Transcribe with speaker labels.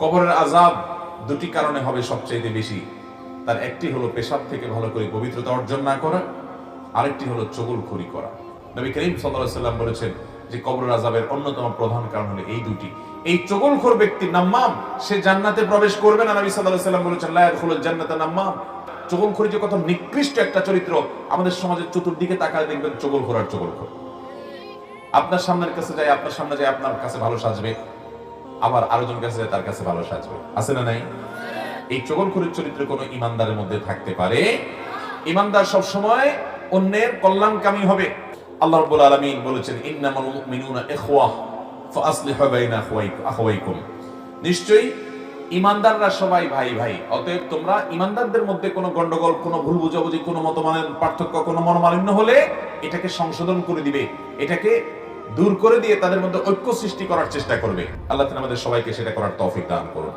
Speaker 1: কবরের আযাব দুটি কারণে হবে সবচেয়ে বেশি। তার একটি হলো পেশাব থেকে ভালো করে পবিত্রতা অর্জন না করা, আরেকটি হলো চুগলখড়ি করা। নবী করিম সাল্লাল্লাহু আলাইহি ওয়াসাল্লাম বলেছেন যে কবরের আযাবের অন্যতম প্রধান কারণ হলো এই দুটি। এই চুগলখোর ব্যক্তি নাম্মাম, সে জান্নাতে প্রবেশ করবে না। নবী সাল্লাল্লাহু আলাইহি ওয়াসাল্লাম বলেছেন লা ইয়াদখুলুল জান্নাতা নাম্মাম। চুগলখড়ি যে কত নিকৃষ্ট একটা চরিত্র, আমাদের সমাজের চতুর্দিকে তাকালে দেখবেন চুগলখোর আর চুগলখোর। আপনার সামনের কাছে যায়, আপনার সামনে যায় আপনার কাছে ভালো সাজবে, আবার আরেকজন কাছে যায় তার কাছে ভালো সাজবে, আছে না নাই? এই চুগলখড়ির চরিত্র কোন ইমানদারের মধ্যে থাকতে পারে? ইমানদার সব সময় অন্যের কল্যাণকামী হবে। আল্লাহ রাব্বুল আলামিন বলেছেন ইন্নামাল মুমিনুনা ইখওয়াহ ফাআসলিহু বাইনা আখাওয়াইকুম। নিশ্চয়ই ইমানদাররা সবাই ভাই ভাই, অতএব তোমরা ইমানদারদের মধ্যে কোনো গন্ডগোল, কোনো ভুল বুঝাবুঝি, কোনো মতমানের পার্থক্য, কোনো মনোমালিন্য হলে এটাকে সংশোধন করে দিবে, এটাকে দূর করে দিয়ে তাদের মধ্যে ঐক্য সৃষ্টি করার চেষ্টা করবে। আল্লাহ তাআলা আমাদের সবাইকে সেটা করার তৌফিক দান করুন।